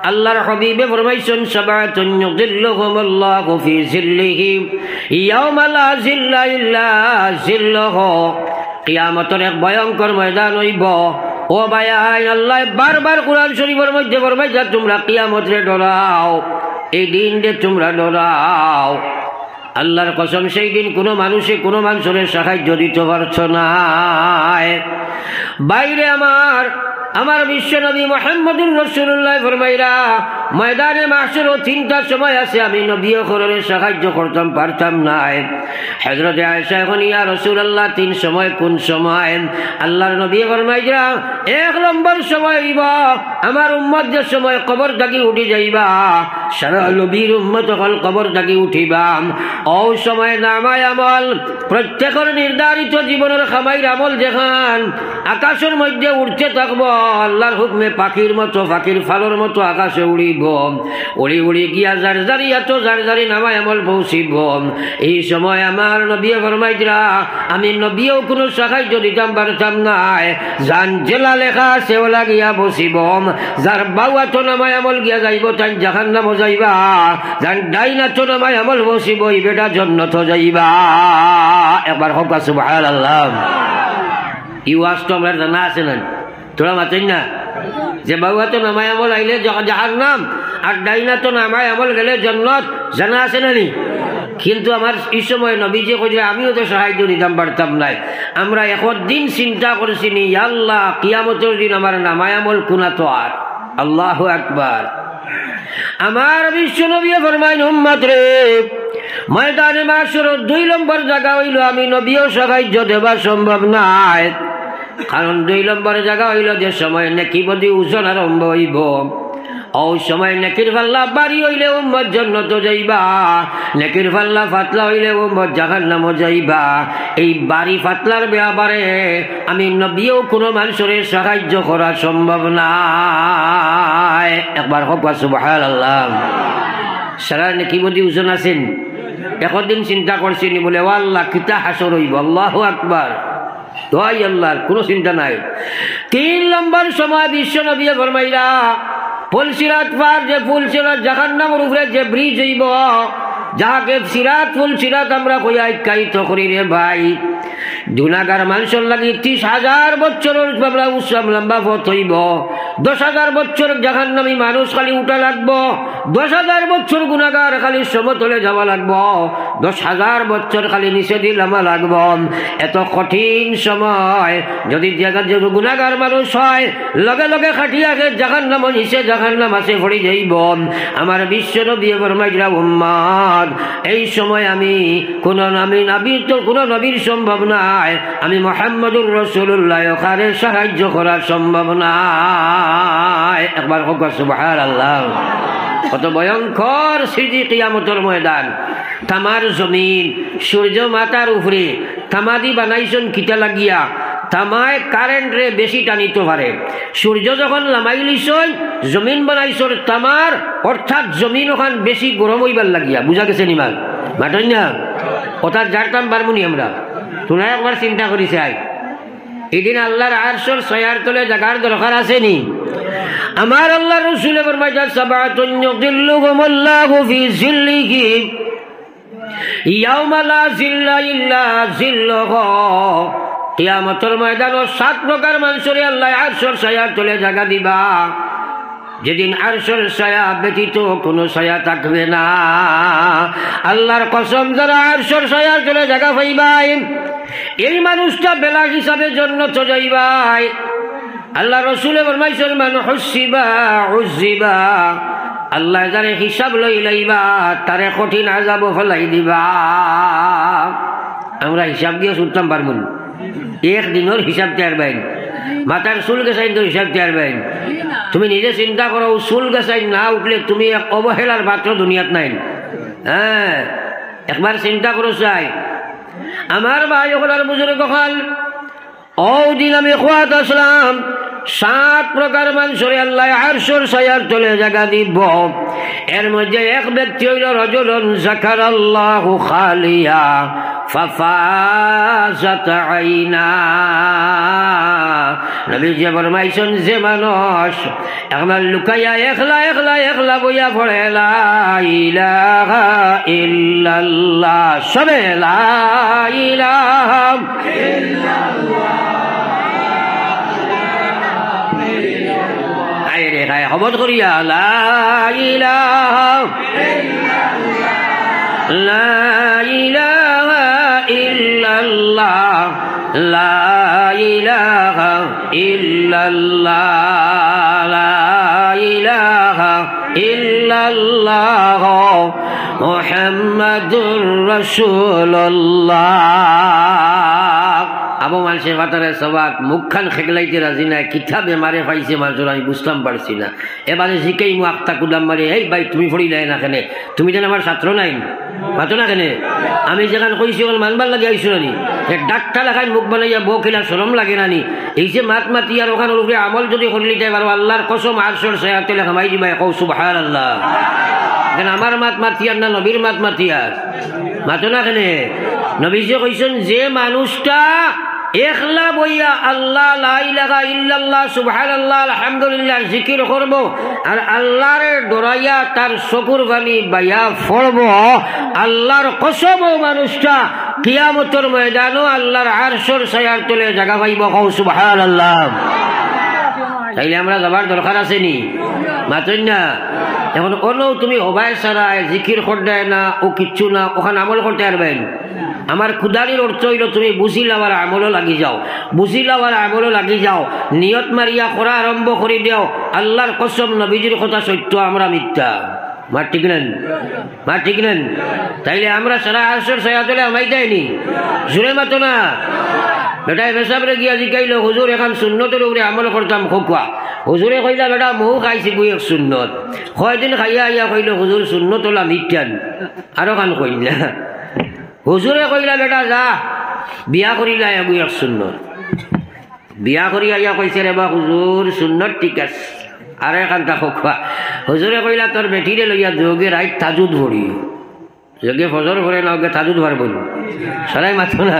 আল্লাহর হাবিবে ফরমাইছেন সাবাতুন ইউযিল্লুহুমুল্লাহু ফি জিল্লিহি ইয়াওমা লা জিল্লা ইল্লা জিল্লুহু। কিয়ামতের এক ভয়ঙ্কর ময়দান হইব। ও ভাই, আল্লাহ বারবার কোরআন শরীফের মধ্যে ফরমাইছে তোমরা কিয়ামতরে ডরাও, এই দিন যে তোমরা ডরাও। আল্লাহর কসম, সেই দিন কোনো মানুষের সাহায্য দিতে পারছ না। বাইরে আমার বিশ্বনবী মুহাম্মদুর রাসূলুল্লাহ ফরমাইরা ময়দানে মাহশর তিনটা সময় আছে আমি নবীও করে সাহায্য করতাম পারতাম না। হযরত আয়েশা এখন ইয়া রাসূলুল্লাহ তিন সময় কোন সময়? আল্লাহর নবী ফরমাইরা এক নম্বর সময় হইব আমার উম্মত যে সময় কবর থাকি উঠি যাইবা, সারা নবীর উম্মত হল কবর থাকি উঠিবা। ও সময় নামায় আমল প্রত্যেকের নির্ধারিত জীবনের খামাইর আমল যেখান আকাশের মধ্যে উঠতে থাকবো, আল্লাহর হুকমে পাখির মতো, পাখির ফালোর মতো আকাশে উড়িব। উড়ি উড়ি গিয়া জারজারি এত জারজারি নামায় আমল পৌঁছিব। এই সময় আমার নবী ফরমাইরা আমি নবীও কোনো সাহায্য দিতাম পারতাম না। জান জেলা লেখা সেওলা গিয়া বসিব, যার বাউয়া তো নামায় আমল গিয়া যাইব তাই জাহান্নামও যাইবা, যান ডাইনা তো নামায় আমল বসিব এই বেটা জান্নাত যাইবা। একবার হোক সুবহানাল্লাহ। এই ওয়াজ তো আমরা জানা আছে না, তোরা মাতেন না যে বাউয়া তো নামায় আমল আইলে জাহান্নাম আর ডাইনা তো নামায় আমল গেলে জান্নাত, জানা আছে না নি? কিন্তু আমার এই সময় নবীজি কইলে আমিও তো সাহায্য দিতাম পারতাম নাই। আমরা এখন দিন চিন্তা করছি নি আল্লাহ কিয়ামতের দিন আমার নামায় আমল কোনা তো আর। আল্লাহু আকবার। আমার বিশ্ব নবী ফরমাইন উম্মত রে ময়দানে মাহশর 2 নম্বর জায়গা হইল আমি নবীও সাহায্য দেওয়া সম্ভব নাই। কারণ 2 নম্বর জায়গা হইল যে সময় নেকি বদি ওজন আরম্ভ হইব। ওই সময় নেকির পাল্লা বাড়ি হইলে উম্মত জান্নাত যাইবা, নেকির পাল্লা ফাতলা হইলে উম্মত জাহান্নামে যাইবা। এই বাড়ি ফাতলার ব্যাপারে আমি নবীও কোনো মানুষের সাহায্য করা সম্ভব না। একবার হোক সুবহানাল্লাহ। সারা নেকি বদি ওজন আছেন, একদিন চিন্তা করছি নি বলে ও আল্লাহ কিতা হাসর হইব। আল্লাহু আকবার। দোয়াই আল্লাহর কোনো চিন্তা নাই। 3 নম্বর সময় বিশ্ব নবী ফরমাইরা ফুলসিরাত পার যে ফুলসিরাত জাহান্নামের উপরে যে ব্রিজ হইব, যাহাকে সিরাত ফুলসিরাত আমরা কই আখ্যায়িত করি রে ভাই। গুনাহগার মানুষের লাগি 30,000 বছরের লম্বা পথ হইব। 10,000 বছর জাহান্নামী মানুষ খালি উঠা লাগবো, 10,000 বছর গুনাহগার খালি সমতলে যাওয়া লাগবো, 10,000 বছর খালি নিচে দিয়ে নামা লাগবো। এত কঠিন সময় যদি গুনাহগার মানুষ হয় লগে লগে খাটিয়াকে জাহান্নাম নিচে জাহান্নাম আছে পড়ে যাইব। আমার বিশ্ব নবী ফরমাইরা উম্মত এই সময় আমি কোন নবীর সম্ভব নাই, আমি মুহাম্মদুর রাসূলুল্লাহ ওখানে সাহায্য করা সম্ভব নাই। একবার হোক সুবহানাল্লাহ। কত ভয়ঙ্কর সিজি কিয়ামতের ময়দান। তামার জমিন সূর্য মাথার উপরে তামাদি বানাইছেন কিতা লাগিয়া, তামায় কারেন্ট রে বেশি টানিতে পারে। সূর্য যখন লামাইলিছন জমিন বানাইছর তামার, অর্থাৎ জমিন ওখান বেশি গরম হইবার লাগিয়া। বুঝা গেছে নিমাল মাটন না অর্থাৎ জানতাম পারবনি আমরা। তোমরা একবার চিন্তা করি চাই এদিন আল্লাহর আরশের ছায়ার তলে জাগার দরকার আছে নি? আমার আল্লাহর রাসূল ফরমাইয়া সাবাতুন ইউযিল্লুহুমুল্লাহু ফি জিল্লিহি ইয়াওমা লা জিল্লা ইল্লা জিল্লুহু। কিয়ামতের ময়দানে 7 প্রকার মানুষের আল্লাহ আরশের ছায়ার তলে জায়গা দিবা, যেদিন আরশের ছায়া ব্যতীত কোনো ছায়া থাকবে না। আল্লাহর কসম, যারা আরশের ছায়ার তলে জায়গা পাইবাই এই মানুষটা বেলা হিসাবে জান্নাতে যাইবাই। আল্লাহ রাসূল ফরমাইছেন মান হুসিবা উযিবা, আল্লাহ যারে হিসাব লই লইবা তারে কঠিন আযাব ফলাই দিবা। আমরা হিসাব দিয়ে শুনতাম পারবো একদিনের হিসাব তেয়ারবেন, মাথার চুল গেছাইন তো হিসাব তেয়ারবেন। তুমি নিজে চিন্তা করো, চুল গেছাইন না উঠলে তুমি এক অবহেলার পাত্র দুনিয়াত নাই। হ্যাঁ, একবার চিন্তা করো চাই। আমার ভাই ওখানে বুজুর্গ হল দিন আমি খোয়াত আসলাম 7 প্রকার মানুষের আল্লাহ আরশের ছায়ার তলে জায়গা দিব। এর মধ্যে এক ব্যক্তি হইল রাজুলুন যাকারাল্লাহু খালিয়া ফাফাজাত আইনা। নবীজি ফরমাইছেন যে মানুষ একবার লুকাইয়া একলা একলা একলা বইয়া পড়ে লা ইলাহা ইল্লাল্লাহ, সবে লা ইলাহা ইল্লাল্লাহ, আইরে গায় হবত করিয়া লা ইলাহা ইল্লাল্লাহ, লা ইলাহা ইল্লাল্লাহ, লা ইলাহা ইল্লাল্লাহ, লা ইলাহা ইল্লাল্লাহ মুহাম্মাদুর রাসূলুল্লাহ। আবু মানুষের বাতারে সবাক মুখখান খেগলাইতে রাজি না, কিতা বেমারে পাইছে মানুষের আমি বুঝতাম পারছি না। এবারে শিখেই মু আক্তা কুদাম মারি, এই ভাই তুমি ফড়ি নাই না কেনে, তুমি যেন আমার ছাত্র নাই মাতো না কেনে, আমি যেখানে কইছি ওখানে মানবার লাগে আইসো নানি, ডাক্তার লাগাই মুখ বানাইয়া বউ খেলা শরম লাগে নানি, এই যে মাত মাতি আর ওখানে উপরে আমল যদি করলি যাই পারো আল্লাহর কসম আরশর সায়াতে হামাই দিবাই কৌ সুবহানাল্লাহ। আমার মাত মাতিয়ার না নবীর মাত মাতিয়ার মাতো না কেনে। নবীজি কইছেন যে মানুষটা একলা বইয়া আল্লাহ লা ইলাহা ইল্লাল্লাহ সুবহানাল্লাহ আলহামদুলিল্লাহ জিকির করব আর আল্লাহরে ডরাইয়া তার চকুর পানি বাইয়া পড়ব, আল্লাহর কসম মানুষটা কিয়ামতের ময়দানও আল্লাহর আরশের ছায়ার তলে জায়গা পাইব, কও সুবহানাল্লাহ। তাইলে আমরা যাবার দরকার আছে নি মাতই না। এখন কোনো তুমি হবাই ছাড়াই জিকির করতে না ও কিচ্ছু না, ওখানে আমল করতে পারবেন। আমার খুদারির অর্থ হইল তুমি বুঝিলাও আর আমলও লাগি যাও, বুঝিলাও আর আমলও লাগি যাও, নিয়ত মারিয়া করা আরম্ভ করে দিও। আল্লাহর কসম নবীজির কথা সত্য, আমরা মিথ্যা। মা ঠিক নেন, মা ঠিক নেন। তাইলে আমরা সারা আরশের ছায়া তলে আমাই দেয়নি, জোরে মাতো না। বেটাই বেসাবরে গিয়া জিকাইল হুজুর এখন সুন্নতের উপরে আমল করতাম খোকা। হুজুরে কইলা বেটা মৌ খাইছি বুই এক সুন্নত, কয়দিন খাইয়া আইয়া কইল হুজুর সুন্নত হলা মিথ্যান, আরো খান কইলা। হুজুরে কইলা বেটা যা বিয়া করিলা বুই এক সুন্নত, বিয়া করি আইয়া কইছে রে বা হুজুর সুন্নত ঠিক আছে, আর এখানটা খোকা। হুজুরে কইলা তোর বেটিরে লইয়া যোগে রাইট তাজুদ ভরি, যোগে ফজর ভরে না ওকে তাজুদ ভার বলি সরাই মাথো না।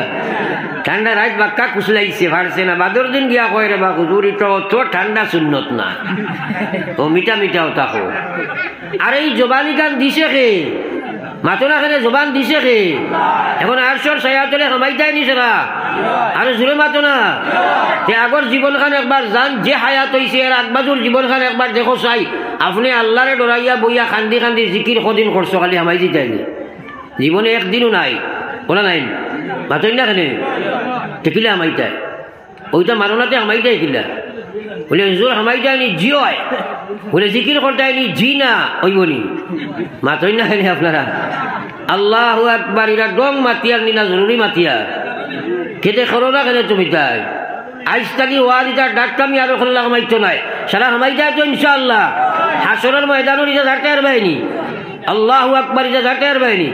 ঠান্ডা রাত বাক্কা কুচলাইছে ফারছে না, বাদর দিন গিয়া কয় রে বা হুজুর এটা তো ঠান্ডা সুন্নত না, ও মিঠা মিঠাও থাকো। আর এই জবানি গান দিছে কে মাতো না, কেন জবান দিছে কে? এখন আরশর ছায়া তলে হামাই যায়নি সেরা, আর জোরে মাতো না। আগর জীবন খান একবার যান, যে হায়াত হয়েছে এর আগবাজুর জীবন খান একবার দেখো চাই। আপনি আল্লাহরে ডরাইয়া বইয়া খান্দি খান্দি জিকির কদিন করছো, খালি হামাই জিতাইনি, জীবনে একদিনও নাই বলা নাই মাতই না। কেন টেকিলে হামাইতাই ওইটা মারণাতে হামাইতাই কিলা বলে হুজুর হামাই যায়নি জি হয় বলে জিকির করতেনি জি না ওইবনি মাতই না। কেন আপনারা আল্লাহু আকবার এরা ডং মাতিয়ার নিনা জরুরি মাতিয়ার কেটে করো না। কেন তুমি তাই আইস থাকি ওয়াজ ইটার ডাক্তামি আরো খোল্লা হামাইতো নাই, সারা হামাই যায় তো ইনশাআল্লাহ। হাসরের ময়দানের ইটা ঝাড়তে পারবাইনি, আল্লাহু আকবার ইটা ঝাড়তে পারবাইনি।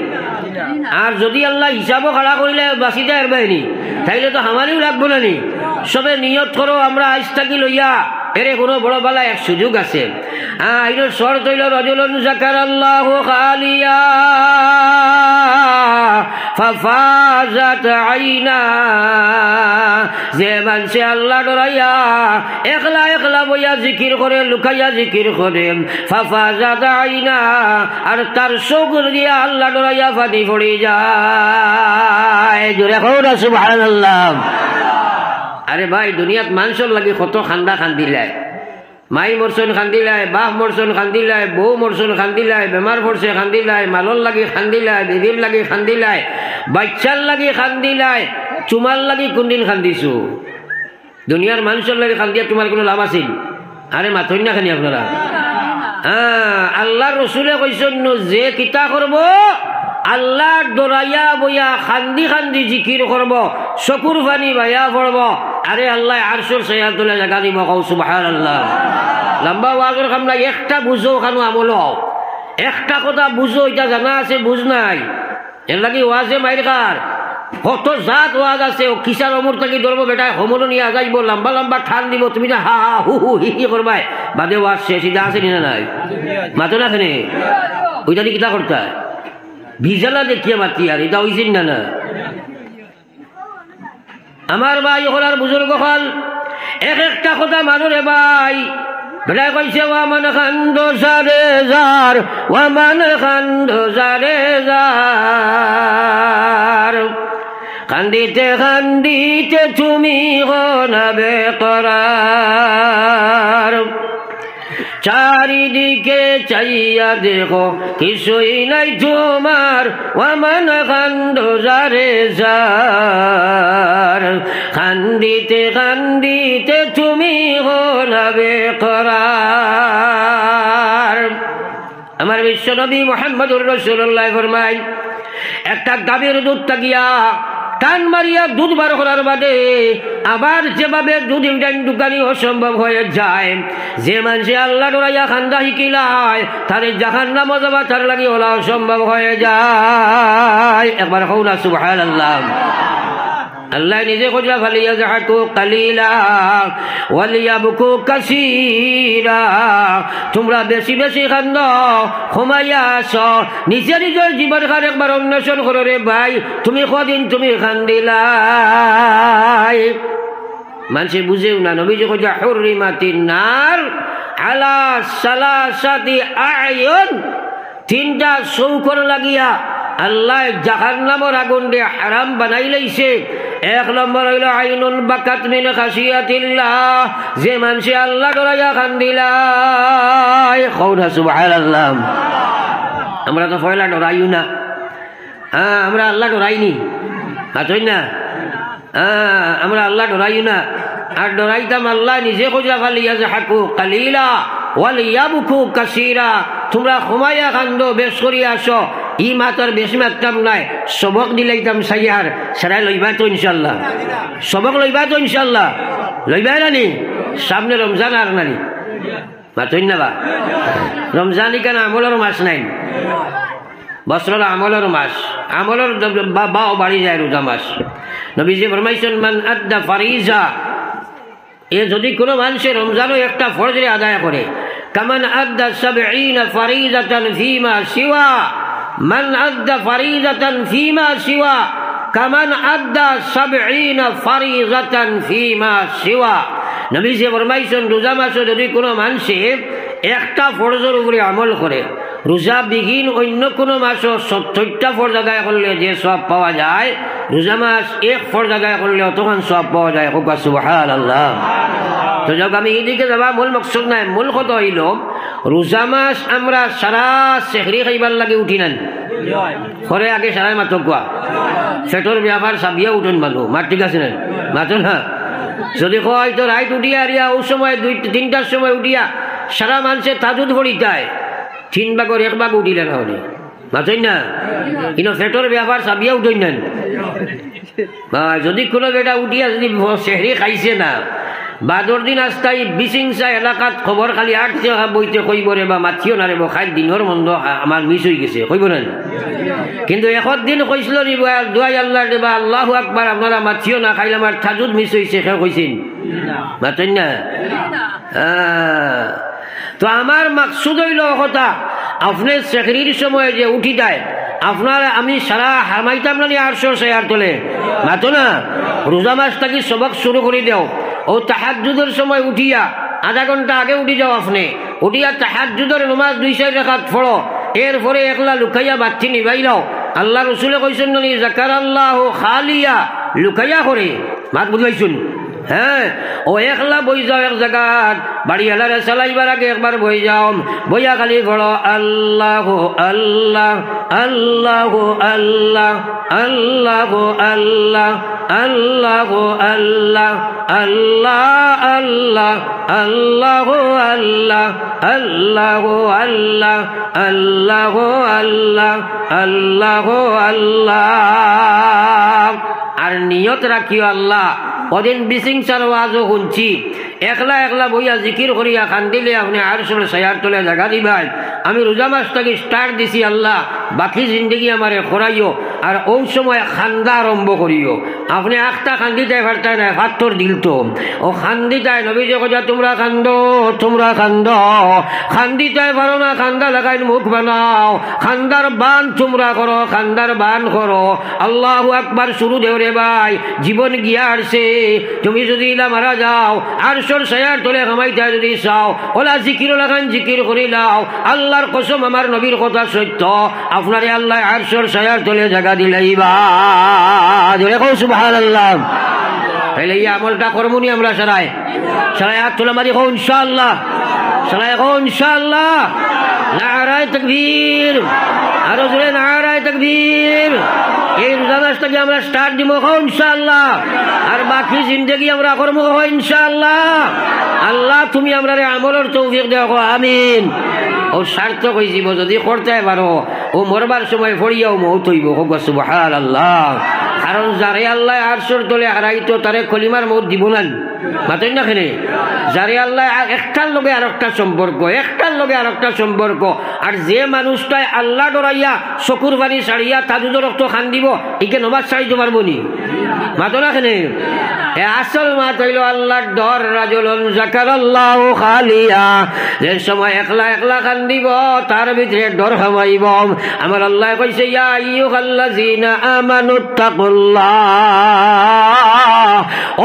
আর যদি আল্লাহ হিসাবও খাড়া করিলে বাঁচিতে পারবাইনি, তাইলে তো আমারও লাগবো না নি। সবে নিয়ত করো আমরা আইস থাকি লইয়া এরে কোনো বড় বেলা এক সুযোগ আছে। এর শর্ত হইল রাজুলুন যাকারাল্লাহু খালিয়া ফাফাজাত আইনা, যে মানুষে আল্লাহ ডরাইয়া একলা একলা বইয়া জিকির করে লুকাইয়া জিকির করে, ফাফাজাত আইনা আর তার চোখ দিয়া আল্লাহ ডরাইয়া ফানি পড়ে যায়। জোরে কও না সুবহানাল্লাহ। আরে ভাই দুনিয়াত মানুষের লাগে কত খান্দা খান্দিলায়, মাই মরছন খান্দিলায়, বাপ মরছন খান্দিলায়, বউ মরছন খান্দিলায়, বেমার পড়ছে খান্দিলায়, মালর লাগে খান্দিলায়, বিবির লাগে খান্দিলায়, বাচ্চার লাগে খান্দিলায়, তোমার লাগে কোনদিন খান্দিছো? দুনিয়ার মানুষের লাগে খান্দিয়া তোমার কোনো লাভ আছিল? আরে মাথই না খানি আপনারা। আল্লাহ রসুলে কইছেন যে কিতা করব আল্লাহ ডরাইয়া বইয়া খান্দি খান্দি জিকির করব, চকুর পানি বাইয়া পড়ব, আরে আল্লাহ আরশের ছায়া তলে জায়গা দিব, কও সুবহানাল্লাহ। লম্বা ওয়াজের কাম নাই, একটা বুঝো খানো আমল হও, একটা কথা বুঝো এটা জানা আছে বুঝ নাই, এর লাগি ওয়াজে মাইর কার কত জাত ওয়াজ আছে। ও কিসার অমর থাকি ধরবো বেটায় হোমলো নিয়ে যাইব, লম্বা লম্বা ঠান দিব, তুমি না হা হা হু হু হি হি করবাই, বাদে ওয়াজ শেষ। এটা আছে না নাই মাতো না খানে ওইটা কিতা করতে ভিজালা দেখিয়া মাতি আর এটা হইছেন না না আমার ভাই হল আর বুজুর্গ হল এক একটা কথা মানুরে ভাই বেটা কইছে ওয়ামান খান্দ সারে যার ওয়ামান খান্দ সারে যার কান্দিতে কান্দিতে তুমি হনাবে করার চারিদিকে চাইয়া দেখো কিছুই নাই তোমার ওয়ামান খান্দ যারে যার কান্দিতে কান্দিতে তুমি হনাবে করার। আমার বিশ্বনবী মুহাম্মদুর রাসূলুল্লাহ ফরমায় একটা গাভীর দুধ তাকিয়া টান মারিয়া দুধ বার করার বাদে আবার যেভাবে দুধ দোকানি অসম্ভব হয়ে যায়, যে মানুষে আল্লাহ ডরাইয়া খান্দা শিকিলায় তার জাহান্নামে যাওয়া তার লাগি ওলা অসম্ভব হয়ে যায়। একবার কও না সুবহানাল্লাহ। আল্লাহ নিজে কইলা ফালিয়াযহাকু কালিলা ওয়ালিয়াবকু কাসীরা, তোমরা বেশি বেশি কান্দো ঘুমাইয়া আসো, নিজে নিজের জীবন খান একবার অন্বেষণ করো রে ভাই, তুমি কদিন তুমি কান্দিলাই। মানুষে বুঝেও না, নবীজি কইলা হুররিমাতিন নার আলা সালাসাতি আয়ুন, তিনটা চৌকর লাগিয়া আল্লাহ জাহান্নামের আগুন দিয়ে হারাম বানাই লাইছে। এক নম্বর হইল আইনুন বাকাত মিন খাশিয়াতিল্লাহ, যে মানুষে আল্লাহ ডরাইয়া কান্দিলাই। কওনা সুবহানাল্লাহ। আমরা তো পয়লা ডরাইও না, আমরা আল্লাহ ডরাইনি, আছই না, আমরা আল্লাহ ডরাইও না। আর ডরাইতাম আল্লাহ নিজে কইলা ফালিয়াযহাকু কালিলা ওয়ালিয়াবকু কাসীরা, তোমরা ঘুমাইয়া কান্দো বেশ করিয়া আসো। ই মাতার বেশি মারতাম নাই, সবক দিলাইতাম সাইয়ার সারাই লইবা তো ইনশাল্লাহ, সবক লইবা তো ইনশাল্লাহ, লইবা নানি? সামনে রমজান আর নানি মাতই না বা রমজান কেন আমলের মাস নাই, বছরের আমলের মাস, আমলের বাও বাড়ি যায় রোজা মাস। নবীজি ফরমাইছেন মান আদ্দা ফারিজা, এ যদি কোনো মানুষের রমজানও একটা ফরজে আদায় করে, কামান আদ্দা সাবঈনা ফারিজাতান ফীমা সিওয়া, মান আদ্দা ফারিজাতান ফীমা সিওয়া কামান আদ্দা সাবঈনা ফারিজাতান ফীমা সিওয়া। নবীজি ফরমাইছেন রোজা মাসে যদি কোনো মানুষে একটা ফরজের উপরে আমল করে, রোজা বিহীন অন্য কোনো মাসও 70টা ফরজ আদায় করলে যে সব পাওয়া যায়, রোজা মাস এক ফরজ আদায় করলে অতখান সব পাওয়া যায়। সুবহানাল্লাহ। তো যাক, আমি এদিকে যাবা মূল মকসদ নাই, মূল কথা হইল রোজা মাস আমরা সারা সেহরি খাইবার লাগে উঠি নান করে আগে সারাই মাত্র কোয়া সেটোর ব্যাপার সাবিয়া উঠেন মানুষ মার, ঠিক আছে না মাত্র না? যদি হয়তো রাইট উঠিয়া আরিয়া ও সময় 2-3টার সময় উঠিয়া সারা মানুষের তাজুদ পড়িতায় 3 ভাগের 1 ভাগ উঠিলে না হলে মাত্রই না, কিন্তু সেটোর ব্যাপার সাবিয়া উঠেন নেন। যদি কোনো বেটা উঠিয়া যদি সেহরি খাইছে না, বাদর দিন আস্তাই বিশিংসা এলাকাত খবর খালি আটছে বইতে কইব রে বা মাতিও না রে খাই দিনের মন্দ আমার মিস হয়ে গেছে কইব না, কিন্তু এখন দিন কইছিল নি দোয়াই আল্লাহ দেবা আল্লাহু আকবার আপনারা মাতিও না খাইলে আমার তাজুদ মিস হয়েছে সে কইছেন মাতেন না। তো আমার মাকসুদ হইল কথা আপনি সেহরির সময় যে উঠি যায় আপনার আমি সারা হামাইতাম না 800 শেয়ার তোলে মাতো না, রোজা মাস থাকি সবক শুরু করে দেও, ও তাহাজ্জুদের সময় উঠিয়া আধা ঘন্টা আগে উঠি যাও, আপনি উঠিয়া তাহাজ্জুদের নামাজ 2 রাকাত পড়ো, এরপরে একলা লুকাইয়া বাতি নিবাইলাও। আল্লাহ রসুলে কইছেন নি যাকারাল্লাহু খালিয়া, লুকাইয়া করে মাত বুঝাইছুন। হ্যাঁ, ও একলা বই যাও এক জায়গাত, বাড়ি এলারে চালাইবার আগে একবার বই যাও, বইয়া খালি পড়ো আল্লাহ আল্লাহ আল্লাহ আল্লাহ আল্লাহ আল্লাহ আল্লাহ আল্লাহ আল্লাহ আল্লাহ আল্লাহ আল্লাহ আল্লাহ আল্লাহ আল্লাহ আল্লাহ আল্লাহ আল্লাহ। আর নিয়ত রাখিও আল্লাহ ওদিন বিশিংসার ওয়াজও শুনছি, একলা একলা বইয়া জিকির করিয়া কান্দিলে আপনি আর সময় সায়ার তোলে জায়গা দিবাই। আমি রোজা মাসটাকে স্টার্ট দিছি আল্লাহ, বাকি জিন্দগি আমারে খরাইও, আর ওই সময় খান্দা আরম্ভ করিও। আপনি আখটা খান্দিতাই পারতাই না, ফাত্তর দিল তো ও খান্দিতাই নবীজি কইয়া তোমরা কান্দো, তোমরা কান্দো, খান্দিতাই পারো না, খান্দা লাগাই মুখ বানাও, খান্দার বান তোমরা করো, খান্দার বান করো। আল্লাহু আকবার শুরু দেও রে ভাই, জীবন গিয়া আসছে। তুমি যদি ইলা মারা যাও আরশর ছায়ার তলে ঘামাইতে যদি চাও, ওলা জিকির লাগান জিকির করি লাও। আল্লাহর কসম আমার নবীর কথা সত্য, আপনারে আল্লাহ আরশর ছায়ার তলে জায়গা দিলাইবা। সুবহানাল্লাহ। তাইলে এই আমলটা করবনি আমরা সারাই সারাই হাত তোলা মারি হো ইনশাআল্লাহ, সারাই হো ইনশাআল্লাহ। নারায়ে তাকবীর, আরো জোরে নারায়ে তাকবীর। এই রোজা মাসটাকে আমরা স্টার্ট দিব হো ইনশাআল্লাহ, আর বাকি জিন্দেগি আমরা করবো হো ইনশাআল্লাহ। আল্লাহ তুমি আমরা আমলের তৌফিক দাও, আমিন। ও সার্থক হয়ে যাব যদি করতে পারো, ও মরবার সময় ফড়িয়াও মৌত হইব। সুবহানাল্লাহ। কারণ যারে আল্লাহ আরশের তলে হারাইতো তারে কলিমার মৌত দিব না, মাতেন না খেলে। যারে আল্লাহ একটার লগে আর একটা সম্পর্ক, একটার লগে আর একটা সম্পর্ক। আর যে মানুষটাই আল্লাহ ডরাইয়া চকুর বাড়ি ছাড়িয়া তাজুদের রক্ত খান দিব, একে নমাজ ছাড়িতে পারবো নি, মাতো না খেলে। আসল মাত হইল আল্লাহর ডর। রাজুলুন যাকারাল্লাহু খালিয়া, যে সময় একলা একলা খান দিব তার ভিতরে ডর হামাইব। আমার আল্লাহ কইছে ইয়া আইয়ুহাল্লাযীনা আমানুত্তাকুল্লাহ,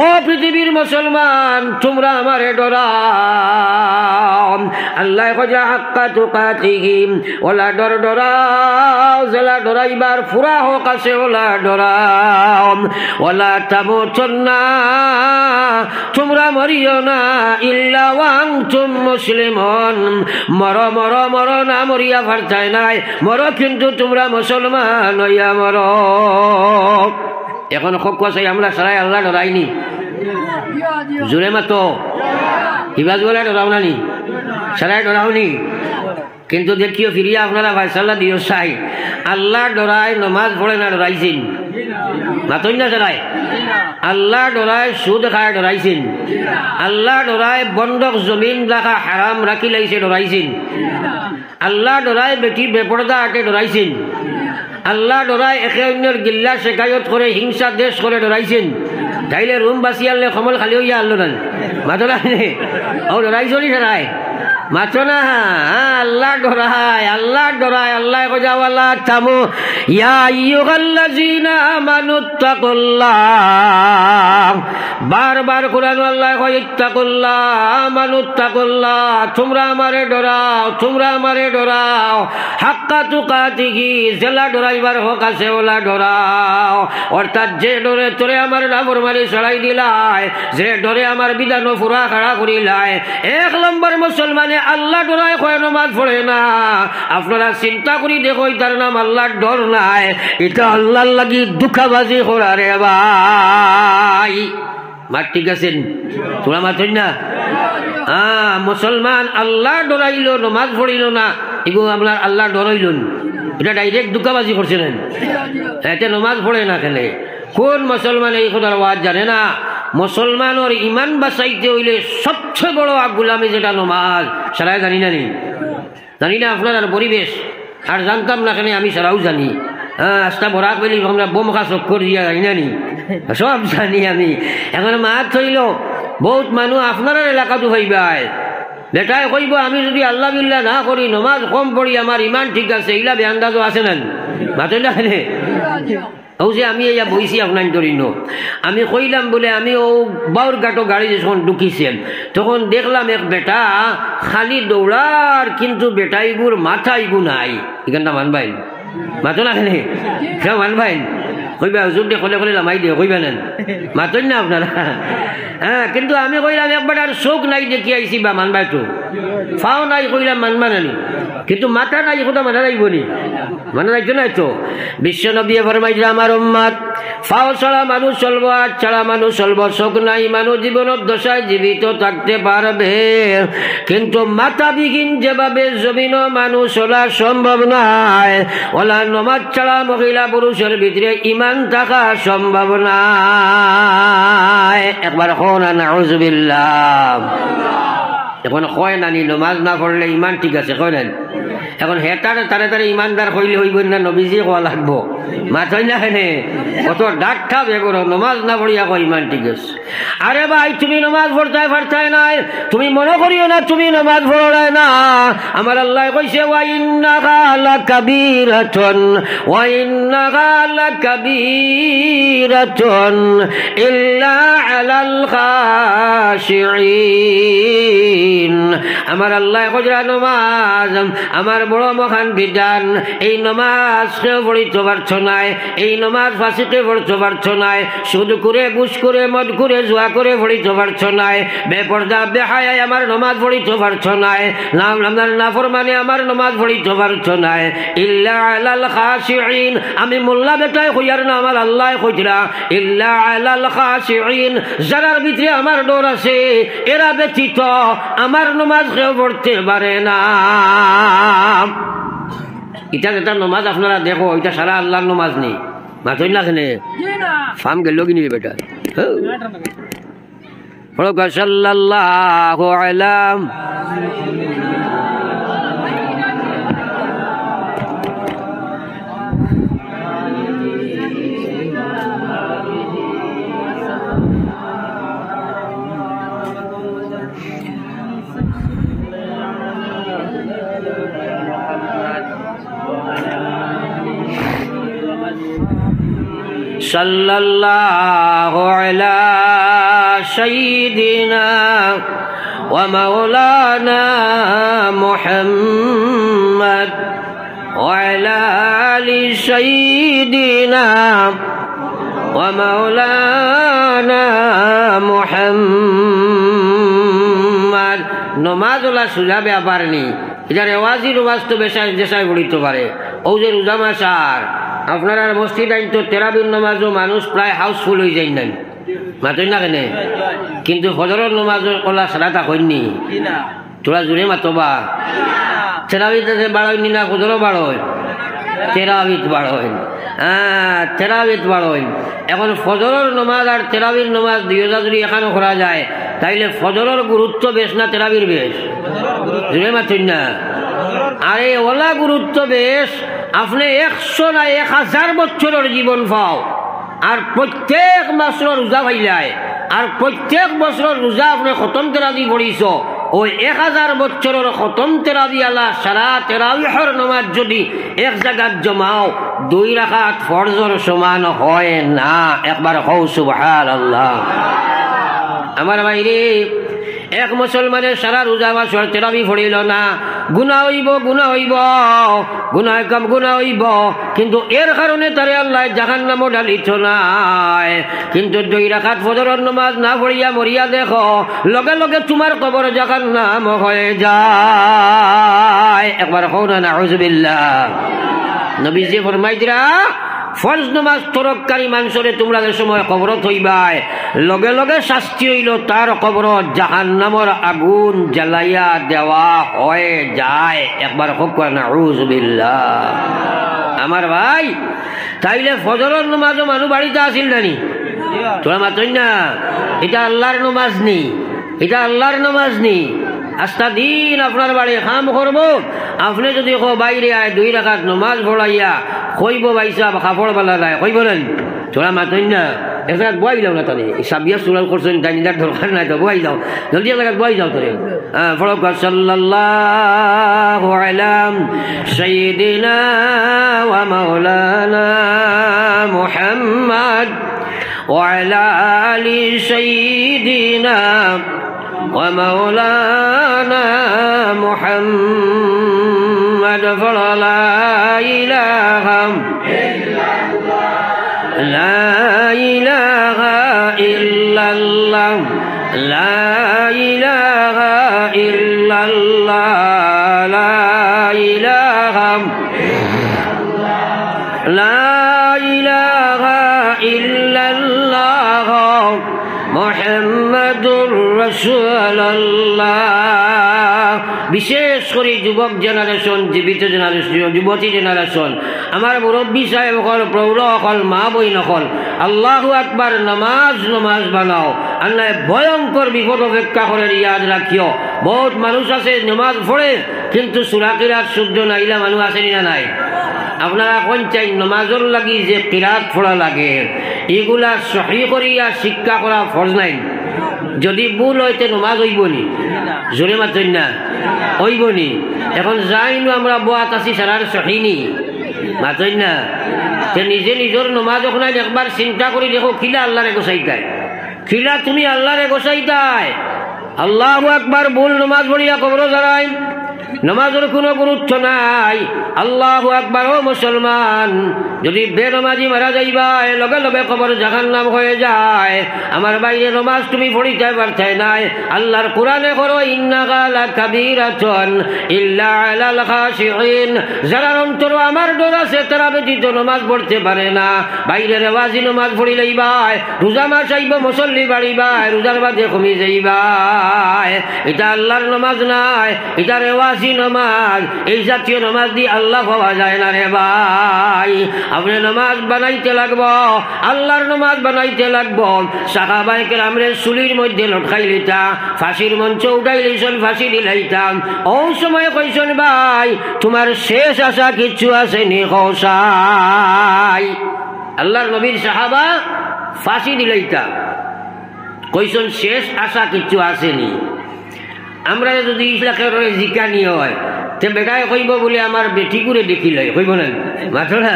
ও পৃথিবীর মুসলমান তোমরা আমারে ডরাও। আল্লাহ কইছে হাক্কা তুকাতিহি, ওলা ডর ডরাও, জেলা ডরাইবার ফুরা হোক আছে ওলা ডরাও। ওলা তামুতুন্না, তোমরা মরিও না, ইল্লা ওয়া আনতুম মুসলিমুন, মর মর মর না মরিয়া ফারতাই নাই, মর কিন্তু তোমরা মুসলমান হইয়া মর। এখন খুব কথা আমরা সারাই আল্লাহ ডরাইনি, জোরে মাতো ইবাজ বলে ডরাও নানি, সারাই ডরাওনি। কিন্তু দেখিও ফিরিয়া আপনারা ফায়সালা দিও চাই, আল্লাহ ডরাই নমাজ পড়ে না ডরাইছেন, মাতই না সারাই। আল্লাহ ডরাই সুদ খায় ডরাইছেন, আল্লাহ ডরাই বন্ধক জমিন রাখা হারাম রাখি লাইছে ডরাইছেন, আল্লাহ ডরাই বেটি বেপরদা আটে ডরাইছেন, আল্লাহ ডরাই একে অন্যের গিল্লা শেখায়ত করে হিংসা দেশ করে ডরাইছেন। তাইলে রুম বাসি আনলে কমল খালি হইয়া আনলো না, মাতো না ও ডরাইছো নি সারাই, মাতো না। আল্লাহ ডরাই, আল্লাহ ডরাই। আল্লাহ কজাওয়ালা তামু ইয়া আইয়ুহাল্লাযীনা আমানুত্তাকুল্লাহ, বারবার কোরআন আল্লাহ কয় ইত্তাকুল্লাহ, আমানুত্তাকুল্লাহ, তোমরা আমারে ডরাও, তোমরা আমারে ডরাও। হাক্কা তুকাতিহি, জেলা ডরাইবার হক আছে ওলা ডরাও। অর্থাৎ যে ডরে তোরে আমার নাফরমানি ছড়াই দিলাই, যে ডরে আমার বিধান ফুরা খাড়া করিলাই। এক নম্বর মুসলমানে আল্লাহ ডরায় কয় নমাজ পড়ে না। আপনারা চিন্তা করি দেখো তার নাম আল্লাহর ডর নাই, এটা আল্লাহর লাগি দুঃখাবাজি করারে ভাই। মার ঠিক আছেন তোরা মাতই না। মুসলমান আল্লাহ ডরাইল নমাজ পড়িল না, এগুলো আপনার আল্লাহ ডরাইল, এটা ডাইরেক্ট দুঃখাবাজি করছিলেন। এতে নমাজ পড়ে না কেন? কোন মুসলমান এই কথার ওয়াজ জানে না? মুসলমানের ইমান বাঁচাইতে হইলে সবচেয়ে বড় গুলামি যেটা নমাজ, সারাই জানি না নি? জানি না আপনার আর পরিবেশ আর জানতাম না কেন, আমি সারাও জানি। আস্তা বরাক বেলি আমরা বোমখা চক্কর দিয়া জানি না নি? সব জানি আমি। এখন মাত হইল বহুত মানুষ আপনার এলাকাতো ভাইবাই, বেটাই কইব আমি যদি আল্লাহ বিল্লাহ না করি, নমাজ কম পড়ি, আমার ইমান ঠিক আছে, এইলা বেআন্দাজও আছে না? মাতই না কেন? ও যে আমি ইয়া বইছি আপনার ধরিন, আমি কইলাম বলে আমি ও বাউর গাটো গাড়ি যখন ঢুকিছেন তখন দেখলাম এক বেটা খালি দৌড়ার, কিন্তু বেটাইগুর মাথাইগু নাই। এখানটা মানবাইন মাতো না কেন? মানবাইন কইবা হুজুর দিয়ে কলে কলে লামাই দিয়ে কইবা নেন, মাতই না আপনারা? কিন্তু আমি কইলাম একবার আর চোখ নাই দেখি আইসি বা মানবাই তো, ফাও নাই কইলাম মানবা নানি, কিন্তু মাথা নাই কথা মানা যাইব নি? মানা যাইতো নাই তো। বিশ্ব নবী ফরমাইছে আমার উম্মত ফাও ছাড়া মানুষ চলবো, আর ছাড়া মানুষ চলবো, চোখ নাই মানুষ জীবনের দশায় জীবিত থাকতে পারবে, কিন্তু মাথাবিহীন যেভাবে জমিন মানুষ চলা সম্ভব নয়, ওলা নমাজ ছাড়া মহিলা পুরুষের ভিতরে ইমান থাকা সম্ভব নয়। একবার কোন নাউযুবিল্লাহ। এখন কয় নানি নমাজ না পড়লে ইমান ঠিক আছে কয় নানি এখন হেটারে তারে তারে ইমানদার হইলে হইব না নবীজি কোয়া লাগবো মাথই না হেনে কত ডাক্তার বেগর নমাজ না পড়িয়া কয় ইমান ঠিক আছে আরে ভাই তুমি নমাজ পড়তাই পারতাই নাই তুমি মনে করিও না তুমি নমাজ পড়ায় না আমার আল্লাহ কইছে ওয়া ইন্নাকা লাকাবীরাতুন ওয়া ইন্নাকা লাকাবীরাতুন ইল্লা আলাল খাশিঈন আমার আল্লাহ কইরা নমাজ আমার বড় মহান বিধান এই নমাজ কেউ পড়িতে পারছ নাই এই নমাজ ফাঁসিতে পড়তে পারছ নাই সুদ করে ঘুষ করে মদ করে জুয়া করে পড়িতে পারছ নাই বেপর্দা বেহায়ায় আমার নমাজ পড়িতে পারছ নাই আপনার নাফরমানে আমার নমাজ পড়িতে পারছ নাই ইল্লা আলাল খাশিঈন আমি মোল্লা বেটায় কইয়ার না আমার আল্লাহ কইরা ইল্লা আলাল খাশিঈন যারার ভিতরে আমার ডর আছে এরা ব্যতীত আমার নমাজ কেউ পড়তে পারে না এটা যেটা নমাজ আপনারা দেখো এটা সারা আল্লাহর নমাজ নেই মাথই না খেনে ফার্ম গেল কিনি বেটা সাল্লাল্লাহু আলাইহি সাল্লাল্লাহু আলা সাইয়্যিদিনা ওয়া মাওলানা মুহাম্মদ ওয়া আলা আলি সাইয়্যিদিনা ওয়া মাওলানা মুহাম্মদ নমাজ ওলা সুজা ব্যাপার নেই এটা রেওয়াজি নমাজ তো বেশায় দেশায় পড়িতে পারে ও যে রোজা মাস আর আপনার আর মসজিদ আইন তো তেরাবির নমাজও মানুষ প্রায় হাউসফুল হয়ে যায় নাই মাতই না কেনে কিন্তু ফজরের নমাজের কলা সারাটা হয়নি তোরা জোরে মাতবা তেরাবিতে বাড়ায়নি না ফজরও বাড়য় তেরাবিত বাড়য় তেরাবিত বাড়য় এখন ফজরের নমাজ আর তেরাবির নমাজ 2000 যদি এখানে করা যায় তাইলে ফজরের গুরুত্ব বেশ না তেরাবির বেশ জোরে মাতই না আরে ওলা গুরুত্ব বেশ আপনি 100 না 1000 বছরের জীবন পাও আর প্রত্যেক মাসের রোজা পাইলাই আর প্রত্যেক বছরের রোজা আপনি খতম তেরাবি পড়িছ ওই 1000 বছরের খতম তেরাবি আলা সারা তেরাবিহর নামাজ যদি এক জায়গায় জমাও 2 রাকাত ফরজের সমান হয় না একবার হও সুবহানাল্লাহ আমার ভাইরে এক মুসলমানের সারা রোজা মাসের তেরাবি পড়িল না গুনাহ হইব গুনাহ কাম গুনাহ হইব কিন্তু এর কারণে তারে আল্লাহ জাহান্নামে ঢালিত নাই কিন্তু 2 রাকাত ফজরের নামাজ না পড়িয়া মরিয়া দেখো লগে লগে তোমার কবর জাহান্নাম হয়ে যায় একবার কও না নাউযুবিল্লাহ নবীজি ফরমাইতরা ফরজ নামাজ তরককারী মানুষরে তোমরা যে সময় কবরত হইবাই লগে লগে শাস্তি হইল তার কবরত জাহান্নামের আগুন জ্বালাইয়া দেওয়া হয়ে যায় একবার হোক নাউযুবিল্লাহ আমার ভাই তাইলে ফজরের নামাজও মানুষ বাড়িতে আসিল নানি তোরা মাতই না এটা আল্লাহর নামাজ নেই এটা আল্লাহর নামাজ নেই আস্তা দিন আপনার বাড়ি কাম করবো আপনি যদি বাইরে আয় 2 রাকাত নামাজ পড়াইয়া কইব ভাই সাহেব কাপড় বালা যায় কইব না তোরা মাতই না এক জায়গায় বই যাও না তাহলে সাবিয়া সুরাল করছেন জানিদার দরকার নাই তো বই যাও জলদি এক জায়গায় বই যাও তোরে ফরক সাল্লাল্লাহু আলা সাইয়্যিদিনা ওয়া মাওলানা মুহাম্মদ ওয়া আলা আলি সাইয়্যিদিনা ওয়া মাওলানা মুহাম্মদ লা ইলাহা ইল্লাল্লাহ লা ইলাহা ইল্লাল্লাহ লা ইলাহা ইল্লাল্লাহ লা ইলাহা লা ইলাহা ইল্লাল্লাহ মুহাম্মাদুর রাসূলুল্লাহ বিশেষ করে যুবক জেনারেশন জীবিত জেনারেশন যুবতী জেনারেশন আমার মুরব্বী সাহেব হল প্রৌঢ় হল মা বইন হল আল্লাহু আকবার নামাজ নামাজ বানাও আল্লাহ ভয়ঙ্কর বিপদ অপেক্ষা করে ইয়াদ রাখিও বহুত মানুষ আছে নামাজ পড়ে কিন্তু সূরা কিরাত শুদ্ধ নাইলা মানুষ আসেনি না নাই? আপনারা কোন চাই নামাজের লাগি যে কিরাত পড়া লাগে এগুলা সহি করিয়া শিক্ষা করা ফরজ নাই। যদি ভুল হইতে নামাজ হইবনি, জোরে মাতই না, হইবনি। এখন যাইনো আমরা বোয়াত আছি সারার সহিনি মাতই না, নিজে নিজের নামাজ ওখানে একবার চিন্তা করে দেখো খিলা আল্লাহরে গোসাইতায়, খিলা তুমি আল্লাহরে গোসাইতায়। আল্লাহু আকবার ভুল নামাজ পড়িয়া কবর জড়াই, নামাজের কোনো গুরুত্ব নাই। আল্লাহু আকবার ও মুসলমান, যদি বেনামাজি মারা যাইবাই লগে লগে কবর জাহান্নাম হয়ে যায়। আমার বাইরে নামাজ তুমি পড়িতে পারতে নাই। আল্লাহর কোরআনে করো ইন্নাহা লাকাবীরাতুন ইল্লা আলাল খাশিঈন, যারা অন্তর আমার ডর আছে তারা ব্যতীত নামাজ পড়তে পারে না। বাইরে রেওয়াজি নামাজ পড়ি লইবাই, রোজা মাস আইব মুসল্লি বাড়িবাই, রোজার বাদে কমি যাইবাই। এটা আল্লাহর নামাজ নাই, এটা রেওয়াজি নামাজ। এই জাতীয় নামাজ দিয়ে আল্লাহ পাওয়া যায় না রে ভাই। আপনি নামাজ বানাইতে লাগবো, আল্লাহর নামাজ বানাইতে লাগবো। সাহাবায়ে কেরামরে চুলির মধ্যে লটকাই লিতা, ফাঁসির মঞ্চ উঠাই লইছেন, ফাঁসি দিলাইতাম। ও সময় কইছেন ভাই তোমার শেষ আশা কিচ্ছু আছে নি কৌশাই? আল্লাহর নবীর সাহাবা ফাঁসি দিলাইতাম, কইছেন শেষ আশা কিচ্ছু আসেনি। আমরা যদি ইসলামের জিকানি হয় তে বেটাই কইব বলে আমার বেটি করে দেখিল, কইব না মাথো না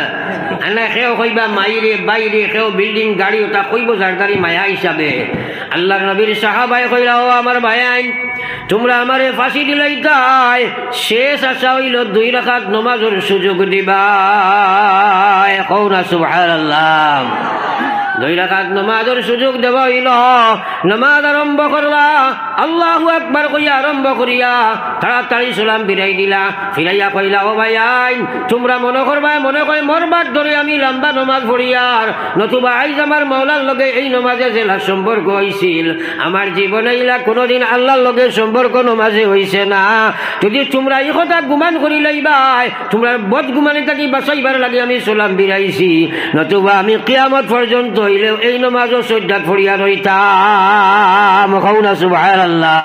আনা সেও কইবা মাইরে বাইরে সেও বিল্ডিং গাড়ি ওটা কইব জারদারি মায়া হিসাবে। আল্লাহর নবীর সাহাবায়ে কইলা ও আমার ভাইয়াইন তোমরা আমারে ফাঁসি দিলাই তাই শেষ আশা হইল 2 রাকাত নামাজের সুযোগ দিবা। কও না সুবহানাল্লাহ। 2 রাকাত নামাজের সুযোগ দেওয়া হইল, নামাজ আরম্ভ করলা, আল্লাহু আকবার কইয়া আরম্ভ করিয়া তাড়াতাড়ি সালাম ফিরাই দিলা। ফিরাইয়া কইলা ও ভাই আইন তোমরা মনে করবা মনে করে মরবার ধরে আমি লম্বা নামাজ পড়িয়ার, নতুবা আইজ আমার মাওলার লগে এই নামাজে জেলা সম্পর্ক হইছিল। আমার জীবনে ইলা কোনোদিন আল্লাহর লগে সম্পর্ক নামাজে হইছে না। যদি তোমরা এই কথা গুমান করি লইবাই, তোমরা বদ গুমানি থাকি বাঁচাইবার লাগে আমি সালাম ফিরাইছি, নতুবা আমি কিয়ামত পর্যন্ত হইলেও এই নামাজও শ্রদ্ধা পড়িয়া রইতাম। কও না সুবহানাল্লাহ।